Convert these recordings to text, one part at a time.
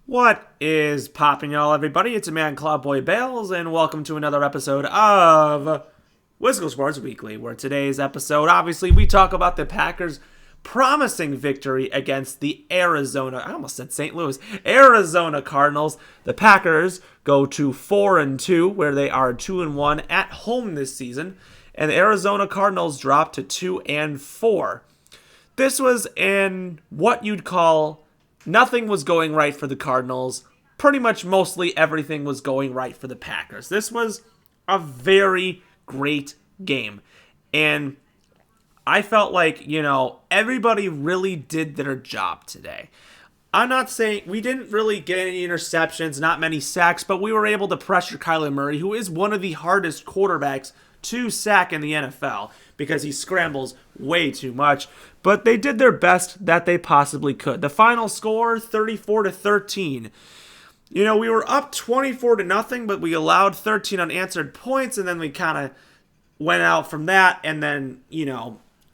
What is popping, y'all, everybody? It's a man, Cloudboy Bales, and welcome to another episode of Whistle Sports Weekly, where today's episode, obviously, we talk about the Packers' promising victory against the I almost said St. Louis, Arizona Cardinals. The Packers go to 4-2, where they are 2-1 at home this season, and the Arizona Cardinals drop to 2-4. This was in what you'd call nothing was going right for the Cardinals. Pretty much mostly everything was going right for the Packers. This was a very great game. And I felt like, everybody really did their job today. I'm not saying we didn't really get any interceptions, not many sacks, but we were able to pressure Kyler Murray, who is one of the hardest quarterbacks to sack in the NFL because he scrambles way too much. But they did their best that they possibly could. The final score, 34-13. We were up 24-0, but we allowed 13 unanswered points, and then we kind of went out from that and then,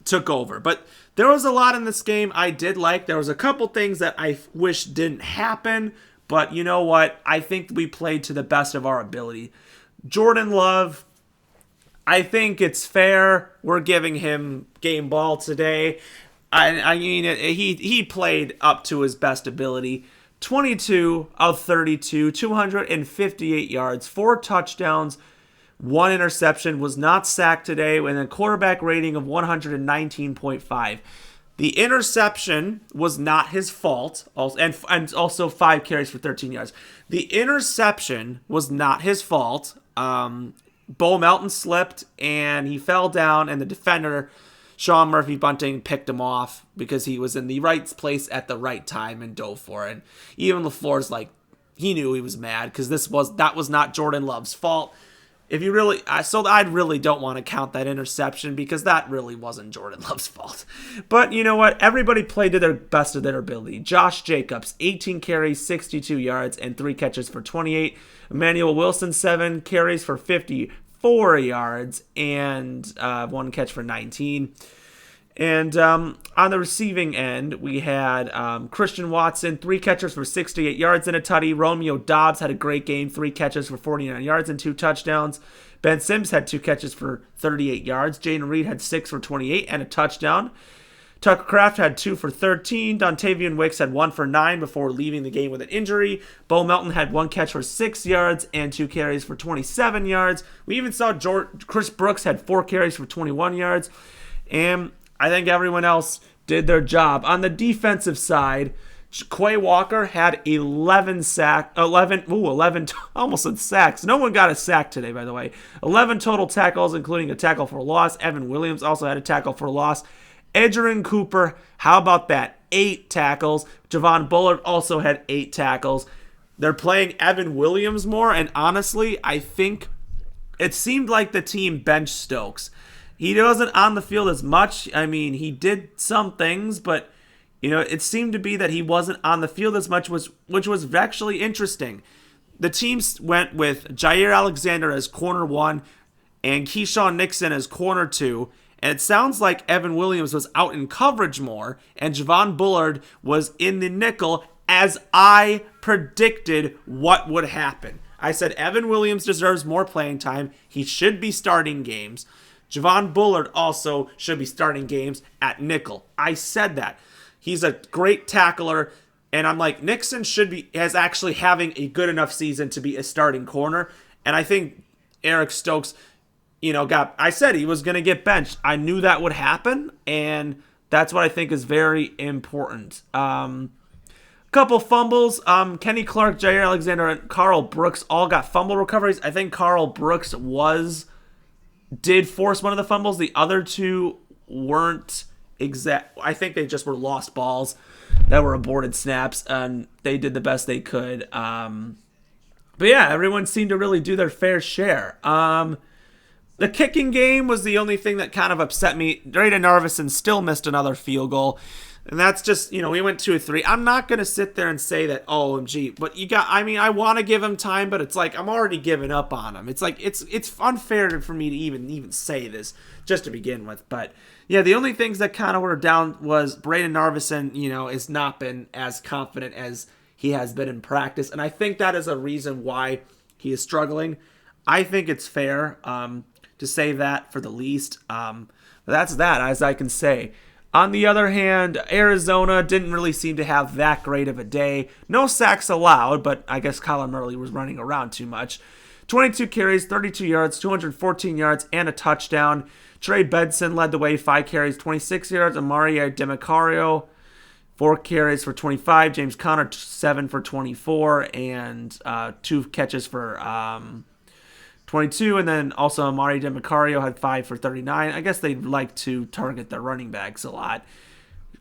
took over. But there was a lot in this game I did like. There was a couple things that I wish didn't happen, but you know what? I think we played to the best of our ability. Jordan Love, I think it's fair. We're giving him game ball today. I mean, he played up to his best ability. 22 of 32, 258 yards, 4 touchdowns, 1 interception, was not sacked today, with a quarterback rating of 119.5. The interception was not his fault, and also 5 carries for 13 yards. The interception was not his fault. Bo Melton slipped, and he fell down, and the defender, Sean Murphy-Bunting, picked him off because he was in the right place at the right time and dove for it. And even LaFleur's like, he knew he was mad because that was not Jordan Love's fault. I really don't want to count that interception because that really wasn't Jordan Love's fault. But you know what? Everybody played to their best of their ability. Josh Jacobs, 18 carries, 62 yards, and 3 catches for 28. Emmanuel Wilson, 7 carries for 54 yards and 1 catch for 19. And on the receiving end, we had Christian Watson, 3 catches for 68 yards and a tutty. Romeo Doubs had a great game, 3 catches for 49 yards and 2 touchdowns. Ben Sims had 2 catches for 38 yards. Jaden Reed had 6 for 28 and a touchdown. Tucker Kraft had 2 for 13. Dontavian Wicks had 1 for 9 before leaving the game with an injury. Bo Melton had 1 catch for 6 yards and 2 carries for 27 yards. We even saw Chris Brooks had 4 carries for 21 yards. And I think everyone else did their job. On the defensive side, Quay Walker had 11 almost said sacks. No one got a sack today, by the way. 11 total tackles, including a tackle for a loss. Evan Williams also had a tackle for a loss. Edgerrin Cooper, how about that? 8 tackles. Javon Bullard also had 8 tackles. They're playing Evan Williams more, and honestly, I think it seemed like the team benched Stokes. He wasn't on the field as much. I mean, he did some things, but it seemed to be that he wasn't on the field as much, which was actually interesting. The teams went with Jair Alexander as corner 1 and Keyshawn Nixon as corner 2. And it sounds like Evan Williams was out in coverage more, and Javon Bullard was in the nickel, as I predicted what would happen. I said Evan Williams deserves more playing time. He should be starting games. Javon Bullard also should be starting games at nickel. I said that. He's a great tackler, and I'm like, Nixon is actually having a good enough season to be a starting corner, and I think Eric Stokes, I said he was going to get benched. I knew that would happen, and that's what I think is very important. Couple fumbles. Kenny Clark, Jair Alexander, and Carl Brooks all got fumble recoveries. I think Carl Brooks did force one of the fumbles. The other 2 weren't exact. I think they just were lost balls that were aborted snaps, and they did the best they could. But yeah, everyone seemed to really do their fair share. The kicking game was the only thing that kind of upset me. Drayden Narvison still missed another field goal. And that's just, we went 2-3. I'm not going to sit there and say that, OMG. But I want to give him time, but it's like I'm already giving up on him. It's like, it's unfair for me to even say this just to begin with. But yeah, the only things that kind of were down was Brayden Narvison, has not been as confident as he he has been in practice. And I think that is a reason why he is struggling. I think it's fair to say that for the least. That's that, as I can say. On the other hand, Arizona didn't really seem to have that great of a day. No sacks allowed, but I guess Kyler Murray was running around too much. 22 carries, 32 yards, 214 yards, and a touchdown. Trey Benson led the way, 5 carries, 26 yards. Amari DeMacario, 4 carries for 25. James Conner, 7 for 24, and 2 catches for 22, and then also Amari DeMacario had 5 for 39. I guess they'd like to target their running backs a lot.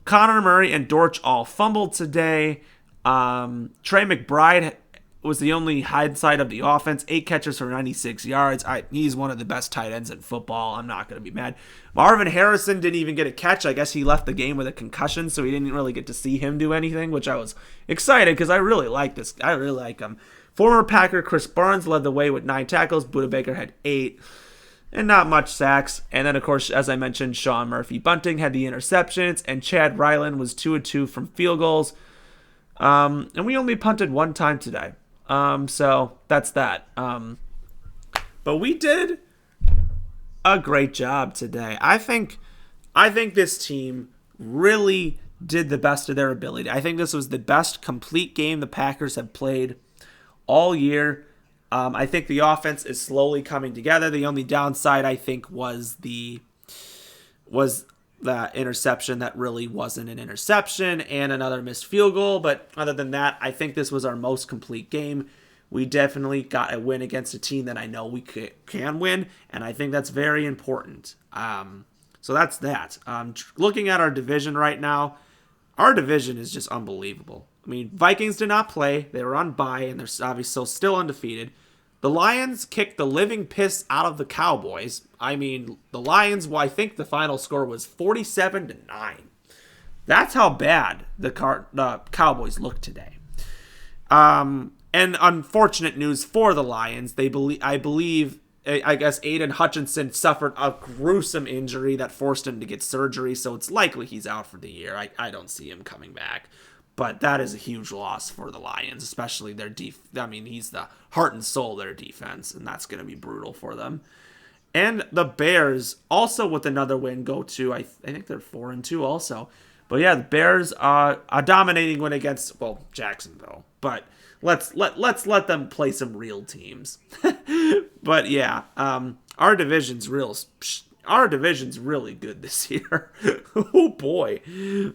Connor Murray and Dortch all fumbled today. Trey McBride was the only hindsight of the offense. 8 catches for 96 yards. He's one of the best tight ends in football. I'm not going to be mad. Marvin Harrison didn't even get a catch. I guess he left the game with a concussion, so we didn't really get to see him do anything, which I was excited because I really like this. I really like him. Former Packer Chris Barnes led the way with 9 tackles. Budda Baker had 8. And not much sacks. And then, of course, as I mentioned, Sean Murphy-Bunting had the interceptions. And Chad Ryland was 2-2 from field goals. And we only punted 1 time today. So that's that. But we did a great job today. I think this team really did the best of their ability. I think this was the best complete game the Packers have played all year. I think the offense is slowly coming together. The only downside, I think, was the interception that really wasn't an interception and another missed field goal. But other than that, I think this was our most complete game. We definitely got a win against a team that I know we can win, and I think that's very important. So that's that. Looking at our division right now, our division is just unbelievable. I mean, Vikings did not play. They were on bye, and they're obviously still undefeated. The Lions kicked the living piss out of the Cowboys. I mean, the Lions, well, I think the final score was 47-9. That's how bad the Cowboys look today. And unfortunate news for the Lions. I guess Aiden Hutchinson suffered a gruesome injury that forced him to get surgery, so it's likely he's out for the year. I don't see him coming back. But that is a huge loss for the Lions, especially their he's the heart and soul of their defense, and that's going to be brutal for them. And the Bears, also with another win, go to, I think they're 4-2 also. But yeah, the Bears are a dominating win against, Jacksonville. But let's let them play some real teams. But yeah, our division's really good this year. Oh boy.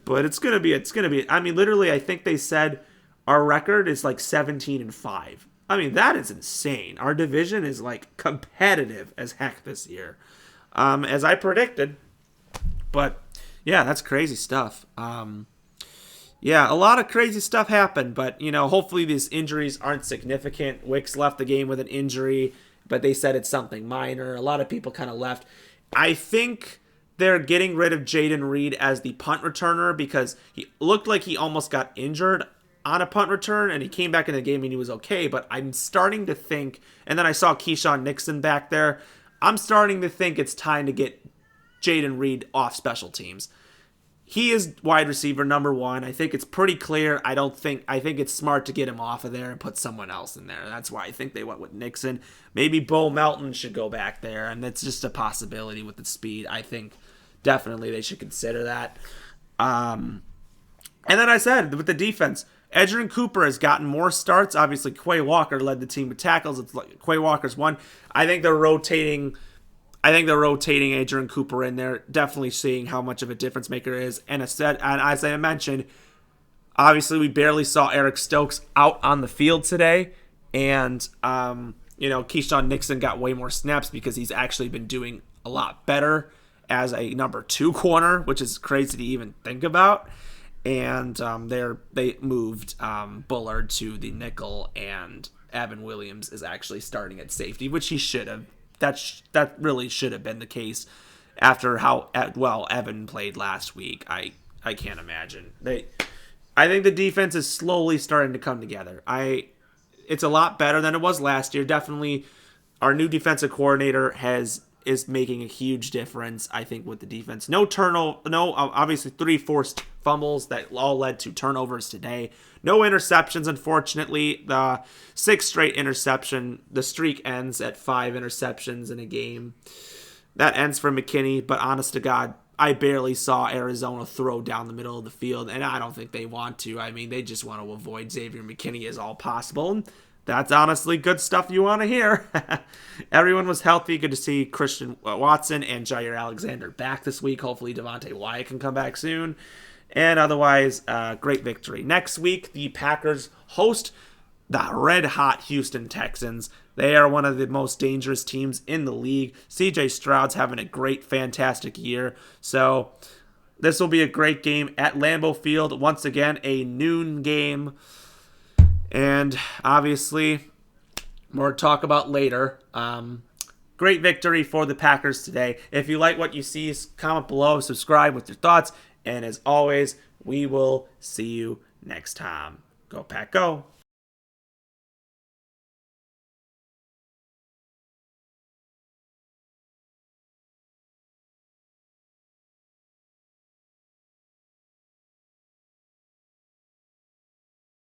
But it's going to be, I mean, literally, I think they said our record is like 17-5. I mean, that is insane. Our division is like competitive as heck this year. As I predicted. But yeah, that's crazy stuff. Yeah, a lot of crazy stuff happened, but hopefully these injuries aren't significant. Wicks left the game with an injury, but they said it's something minor. A lot of people kind of left. I think they're getting rid of Jaden Reed as the punt returner because he looked like he almost got injured on a punt return, and he came back in the game and he was okay, but I'm starting to think, and then I saw Keyshawn Nixon back there, I'm starting to think it's time to get Jaden Reed off special teams. He is wide receiver number 1. I think it's pretty clear. I think it's smart to get him off of there and put someone else in there. That's why I think they went with Nixon. Maybe Bo Melton should go back there, and that's just a possibility with the speed. I think definitely they should consider that. And then I said, with the defense, Edgerrin Cooper has gotten more starts. Obviously, Quay Walker led the team with tackles. It's like Quay Walker's one. I think they're rotating Edgerrin Cooper in there, definitely seeing how much of a difference maker is. And as I mentioned, obviously we barely saw Eric Stokes out on the field today. And, Keyshawn Nixon got way more snaps because he's actually been doing a lot better as a number 2 corner, which is crazy to even think about. And they moved Bullard to the nickel, and Evan Williams is actually starting at safety, which he should have. That really should have been the case after how well Evan played last week. I can't imagine. I think the defense is slowly starting to come together. It's a lot better than it was last year. Definitely, our new defensive coordinator has is making a huge difference, I think, with the defense. Obviously 3 forced fumbles that all led to turnovers today. No interceptions, unfortunately. The 6th straight interception. The streak ends at 5 interceptions in a game. That ends for McKinney, but honest to God, I barely saw Arizona throw down the middle of the field, and I don't think they want to. I mean, they just want to avoid Xavier McKinney as all possible. And that's honestly good stuff you want to hear. Everyone was healthy. Good to see Christian Watson and Jair Alexander back this week. Hopefully Devontae Wyatt can come back soon. And otherwise, great victory. Next week, the Packers host the red-hot Houston Texans. They are one of the most dangerous teams in the league. CJ Stroud's having a great, fantastic year. So this will be a great game at Lambeau Field. Once again, a noon game. And obviously, more to talk about later. Great victory for the Packers today. If you like what you see, comment below, subscribe with your thoughts. And as always, we will see you next time. Go Pack, go.